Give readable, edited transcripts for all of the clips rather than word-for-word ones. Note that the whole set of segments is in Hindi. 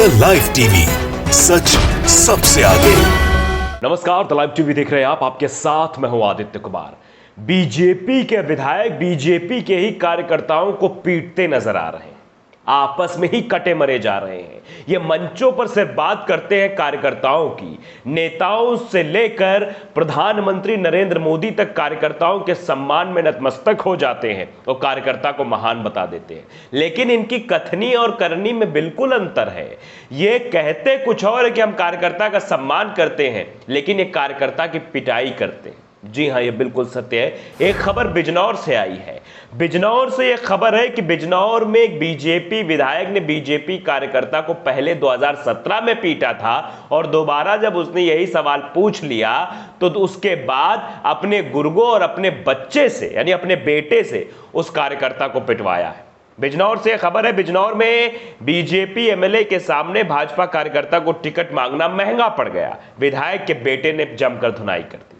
द लाइव टीवी, सच सबसे आगे। नमस्कार, द लाइव टीवी देख रहे हैं आप। आपके साथ मैं हूं आदित्य कुमार। बीजेपी के विधायक बीजेपी के ही कार्यकर्ताओं को पीटते नजर आ रहे हैं, आपस में ही कटे मरे जा रहे हैं। ये मंचों पर सिर्फ बात करते हैं कार्यकर्ताओं की, नेताओं से लेकर प्रधानमंत्री नरेंद्र मोदी तक कार्यकर्ताओं के सम्मान में नतमस्तक हो जाते हैं और कार्यकर्ता को महान बता देते हैं। लेकिन इनकी कथनी और करनी में बिल्कुल अंतर है। ये कहते कुछ और है कि हम कार्यकर्ता का सम्मान करते हैं, लेकिन ये कार्यकर्ता की पिटाई करते हैं। जी हां, ये बिल्कुल सत्य है। एक खबर बिजनौर से आई है। बिजनौर से यह खबर है कि बिजनौर में एक बीजेपी विधायक ने बीजेपी कार्यकर्ता को पहले 2017 में पीटा था और दोबारा जब उसने यही सवाल पूछ लिया तो उसके बाद अपने गुर्गों और अपने बच्चे से, यानी अपने बेटे से, उस कार्यकर्ता को पिटवाया है। बिजनौर से खबर है, बिजनौर में बीजेपी एमएलए के सामने भाजपा कार्यकर्ता को टिकट मांगना महंगा पड़ गया। विधायक के बेटे ने जमकर धुनाई कर दी।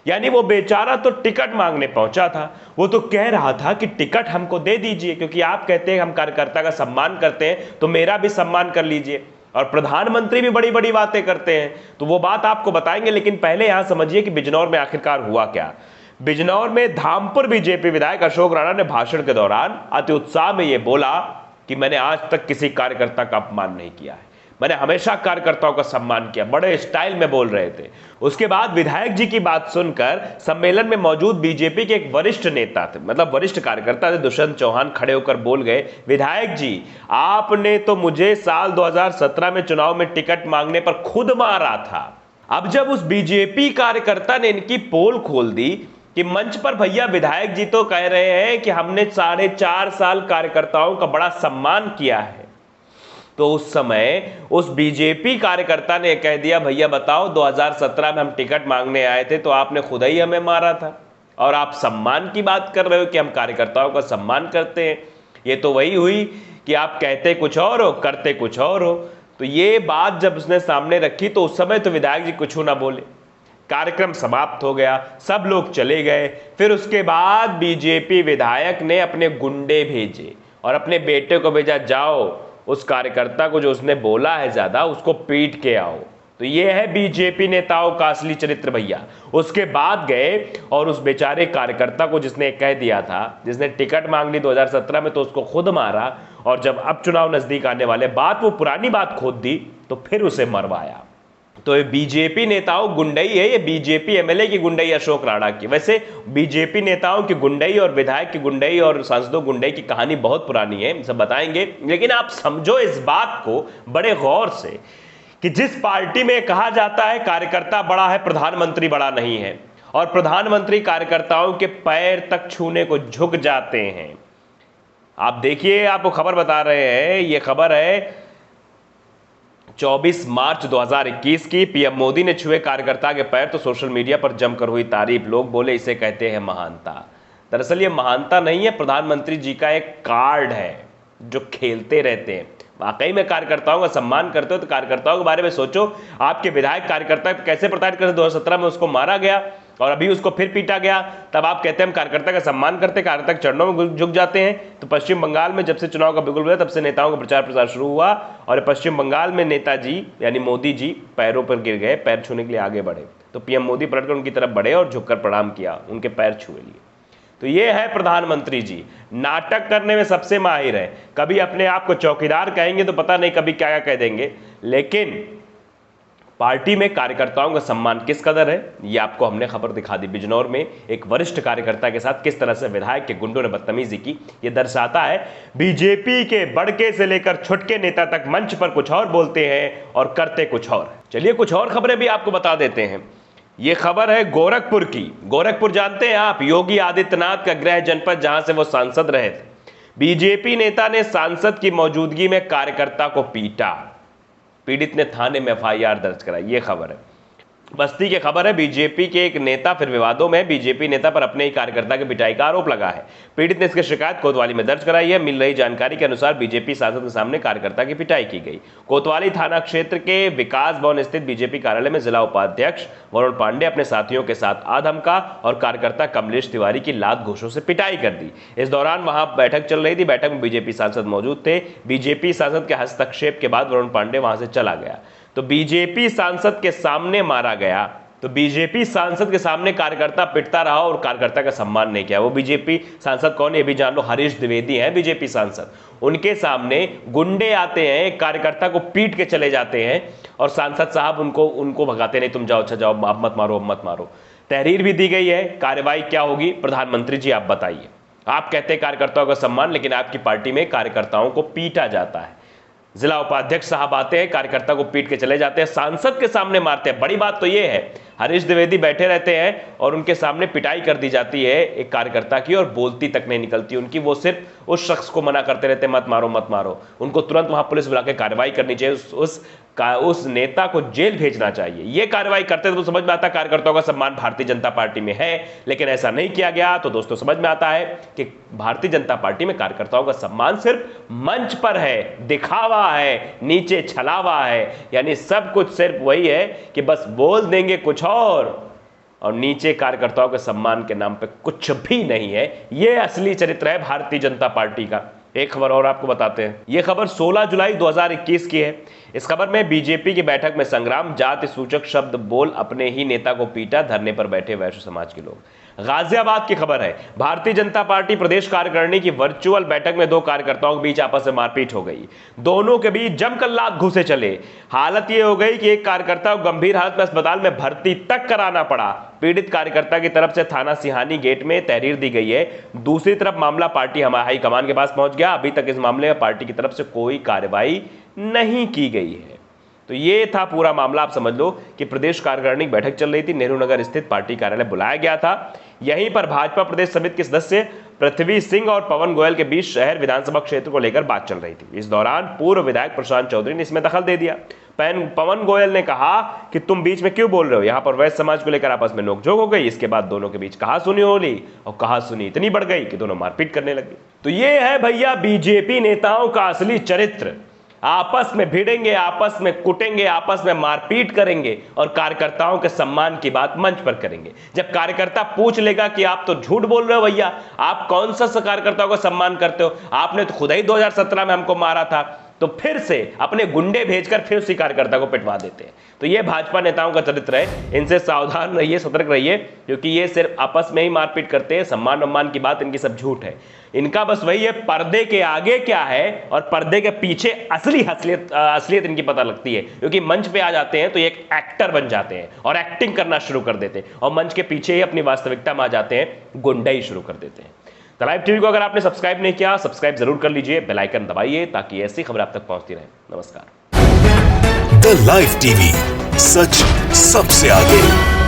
यानी वो बेचारा तो टिकट मांगने पहुंचा था, वो तो कह रहा था कि टिकट हमको दे दीजिए, क्योंकि आप कहते हैं हम कार्यकर्ता का सम्मान करते हैं तो मेरा भी सम्मान कर लीजिए। और प्रधानमंत्री भी बड़ी बड़ी बातें करते हैं, तो वो बात आपको बताएंगे। लेकिन पहले यहां समझिए कि बिजनौर में आखिरकार हुआ क्या। बिजनौर में धामपुर बीजेपी विधायक अशोक राणा ने भाषण के दौरान अति उत्साह में यह बोला कि मैंने आज तक किसी कार्यकर्ता का अपमान नहीं किया है, मैंने हमेशा कार्यकर्ताओं का सम्मान किया। बड़े स्टाइल में बोल रहे थे। उसके बाद विधायक जी की बात सुनकर सम्मेलन में मौजूद बीजेपी के एक वरिष्ठ नेता थे, मतलब वरिष्ठ कार्यकर्ता थे, दुष्यंत चौहान, खड़े होकर बोल गए, विधायक जी आपने तो मुझे साल 2017 में चुनाव में टिकट मांगने पर खुद मारा था। अब जब उस बीजेपी कार्यकर्ता ने इनकी पोल खोल दी कि मंच पर भैया विधायक जी तो कह रहे हैं कि हमने 4.5 साल कार्यकर्ताओं का बड़ा सम्मान किया है, तो उस समय उस बीजेपी कार्यकर्ता ने कह दिया भैया बताओ 2017 में हम टिकट मांगने आए थे तो आपने खुद ही हमें मारा था, और आप सम्मान की बात कर रहे हो कि हम कार्यकर्ताओं का सम्मान करते हैं। ये तो वही हुई कि आप कहते कुछ और हो, करते कुछ और हो। तो ये बात जब उसने सामने रखी तो उस समय तो विधायक जी कुछ ना बोले। कार्यक्रम समाप्त हो गया, सब लोग चले गए। फिर उसके बाद बीजेपी विधायक ने अपने गुंडे भेजे और अपने बेटे को भेजा, जाओ उस कार्यकर्ता को जो उसने बोला है ज्यादा उसको पीट के आओ। तो ये है बीजेपी नेताओं का असली चरित्र भैया। उसके बाद गए और उस बेचारे कार्यकर्ता को जिसने कह दिया था, जिसने टिकट मांग ली 2017 में, तो उसको खुद मारा। और जब अब चुनाव नजदीक आने वाले, बात वो पुरानी बात खोद दी तो फिर उसे मरवाया। तो ये बीजेपी नेताओं गुंडई है, ये बीजेपी एमएलए की गुंडई अशोक राणा की। वैसे बीजेपी नेताओं की गुंडई और विधायक की गुंडई और सांसदों गुंडई की कहानी बहुत पुरानी है, सब बताएंगे। लेकिन आप समझो इस बात को बड़े गौर से कि जिस पार्टी में कहा जाता है कार्यकर्ता बड़ा है, प्रधानमंत्री बड़ा नहीं है, और प्रधानमंत्री कार्यकर्ताओं के पैर तक छूने को झुक जाते हैं। आप देखिए, आपको खबर बता रहे हैं, ये खबर है 24 मार्च 2021 की। पीएम मोदी ने छुए कार्यकर्ता के पैर तो सोशल मीडिया पर जमकर हुई तारीफ। लोग बोले इसे कहते हैं महानता। दरअसल ये महानता नहीं है, प्रधानमंत्री जी का एक कार्ड है जो खेलते रहते हैं। वाकई में कार्यकर्ताओं का सम्मान करते हो तो कार्यकर्ताओं के बारे में सोचो। आपके विधायक कार्यकर्ता कैसे प्रताड़ित करते, 2017 में उसको मारा गया और अभी उसको फिर पीटा गया, तब आप कहते हैं हम कार्यकर्ता का सम्मान करते, कार्यकर्ता के चरणों में झुक जाते हैं। तो पश्चिम बंगाल में जब से चुनाव का बिगुल हुआ तब से नेताओं का प्रचार प्रसार शुरू हुआ और पश्चिम बंगाल में नेताजी यानी मोदी जी पैरों पर गिर गए, पैर छूने के लिए आगे बढ़े, तो पीएम मोदी पलटकर उनकी तरफ बढ़े और झुककर प्रणाम किया, उनके पैर छुए लिए। तो ये है प्रधानमंत्री जी, नाटक करने में सबसे माहिर है। कभी अपने आप को चौकीदार कहेंगे तो पता नहीं कभी क्या क्या कह देंगे। लेकिन पार्टी में कार्यकर्ताओं का सम्मान किस कदर है, ये आपको हमने खबर दिखा दी। बिजनौर में एक वरिष्ठ कार्यकर्ता के साथ किस तरह से विधायक के गुंडों ने बदतमीजी की, ये दर्शाता है बीजेपी के बड़के से लेकर छुटके नेता तक मंच पर कुछ और बोलते हैं और करते कुछ और। चलिए कुछ और खबरें भी आपको बता देते हैं। ये खबर है गोरखपुर की। गोरखपुर जानते हैं आप, योगी आदित्यनाथ का गृह जनपद, जहां से वो सांसद रहे थे। बीजेपी नेता ने सांसद की मौजूदगी में कार्यकर्ता को पीटा, पीड़ित ने थाने में एफआईआर दर्ज कराई। ये खबर है। बस्ती की खबर है, बीजेपी के एक नेता फिर विवादों में। बीजेपी नेता पर अपने ही कार्यकर्ता की पिटाई का आरोप लगा है। पीड़ित ने इसकी शिकायत कोतवाली में दर्ज कराई है। मिल रही जानकारी के अनुसार बीजेपी सांसद के सामने कार्यकर्ता की पिटाई की गई। कोतवाली थाना क्षेत्र के विकास भवन स्थित बीजेपी कार्यालय में जिला उपाध्यक्ष वरुण पांडे अपने साथियों के साथ आधमका और कार्यकर्ता कमलेश तिवारी की लात घोषों से पिटाई कर दी। इस दौरान वहां बैठक चल रही थी। बैठक में बीजेपी सांसद मौजूद थे। बीजेपी सांसद के हस्तक्षेप के बाद वरुण पांडे वहां से चला गया। तो बीजेपी सांसद के सामने मारा गया। तो बीजेपी सांसद के सामने कार्यकर्ता पिटता रहा और कार्यकर्ता का सम्मान नहीं किया। वो बीजेपी सांसद कौन है ये भी जान लो, हरीश द्विवेदी हैं बीजेपी सांसद। उनके सामने गुंडे आते हैं, कार्यकर्ता को पीट के चले जाते हैं और सांसद साहब उनको भगाते, नहीं तुम जाओ, अच्छा जाओ, अब मत मारो, अब मत मारो। तहरीर भी दी गई है। कार्रवाई क्या होगी प्रधानमंत्री जी आप बताइए। आप कहते हैं कार्यकर्ताओं का सम्मान, लेकिन आपकी पार्टी में कार्यकर्ताओं को पीटा जाता है। जिला उपाध्यक्ष साहब आते हैं, कार्यकर्ता को पीट के चले जाते हैं, सांसद के सामने मारते हैं। बड़ी बात तो यह है, हरीश द्विवेदी बैठे रहते हैं और उनके सामने पिटाई कर दी जाती है एक कार्यकर्ता की, और बोलती तक नहीं निकलती उनकी। वो सिर्फ उस शख्स को मना करते रहते हैं, मत मारो मत मारो। उनको तुरंत वहां पुलिस बुला के कार्रवाई करनी चाहिए, उस नेता को जेल भेजना चाहिए। ये कार्रवाई करते तो समझ में आता कार्यकर्ताओं का सम्मान भारतीय जनता पार्टी में है, लेकिन ऐसा नहीं किया गया। तो दोस्तों समझ में आता है कि भारतीय जनता पार्टी में कार्यकर्ताओं का सम्मान सिर्फ मंच पर है, दिखावा है, नीचे छलावा है। यानी सब कुछ सिर्फ वही है कि बस बोल देंगे कुछ और नीचे कार्यकर्ताओं के सम्मान के नाम पे कुछ भी नहीं है। यह असली चरित्र है भारतीय जनता पार्टी का। एक खबर और आपको बताते हैं। यह खबर 16 जुलाई 2021 की है। इस खबर में बीजेपी की बैठक में संग्राम, जाति सूचक शब्द बोल अपने ही नेता को पीटा, धरने पर बैठे वैश्य समाज के लोग। गाजियाबाद की खबर है। भारतीय जनता पार्टी प्रदेश कार्यकारिणी की वर्चुअल बैठक में दो कार्यकर्ताओं के बीच आपस में मारपीट हो गई। दोनों के बीच जमकर लात घुसे चले। हालत यह हो गई कि एक कार्यकर्ता को गंभीर हालत में अस्पताल में भर्ती तक कराना पड़ा। पीड़ित कार्यकर्ता की तरफ से थाना सिहानी गेट में तहरीर दी गई है। दूसरी तरफ मामला पार्टी हाईकमान के पास पहुंच गया। अभी तक इस मामले में पार्टी की तरफ से कोई कार्रवाई नहीं की गई है। तो ये था पूरा मामला। आप समझ लो कि प्रदेश कार्यकारिणी की बैठक चल रही थी। नेहरू नगर स्थित पार्टी कार्यालय बुलाया गया था। यहीं पर भाजपा प्रदेश समिति के सदस्य पृथ्वी सिंह और पवन गोयल के बीच शहर विधानसभा क्षेत्र को लेकर बात चल रही थी। इस दौरान पूर्व विधायक प्रशांत चौधरी ने इसमें दखल दे दिया। पवन गोयल ने कहा कि तुम बीच में क्यों बोल रहे हो। यहां पर वैश्य समाज को लेकर आपस में नोकझोंक हो गई। इसके बाद दोनों के बीच कहासुनी हो ली और कहासुनी इतनी बढ़ गई कि दोनों मारपीट करने लगे। तो ये है भैया बीजेपी नेताओं का असली चरित्र। आपस में भिड़ेंगे, आपस में कुटेंगे, आपस में मारपीट करेंगे और कार्यकर्ताओं के सम्मान की बात मंच पर करेंगे। जब कार्यकर्ता पूछ लेगा कि आप तो झूठ बोल रहे हो भैया, आप कौन सा कार्यकर्ताओं का सम्मान करते हो, आपने तो खुद ही 2017 में हमको मारा था, तो फिर से अपने गुंडे भेजकर फिर उसी कार्यकर्ता को पिटवा देते हैं। तो ये भाजपा नेताओं का चरित्र है। इनसे सावधान रहिए, सतर्क रहिए, क्योंकि ये सिर्फ आपस में ही मारपीट करते हैं। सम्मान की बात इनकी सब झूठ है। इनका बस वही है, पर्दे के आगे क्या है और पर्दे के पीछे असलियत इनकी पता लगती है। क्योंकि मंच पे आ जाते हैं तो एक एक्टर बन जाते हैं और एक्टिंग करना शुरू कर देते हैं, और मंच के पीछे ही अपनी वास्तविकता में आ जाते हैं, गुंडाई शुरू कर देते हैं। द लाइव टीवी को अगर आपने सब्सक्राइब नहीं किया, सब्सक्राइब जरूर कर लीजिए, बेल आइकन दबाइए ताकि ऐसी खबर आप तक पहुंचती रहे। नमस्कार। द लाइव टीवी, सच सबसे आगे।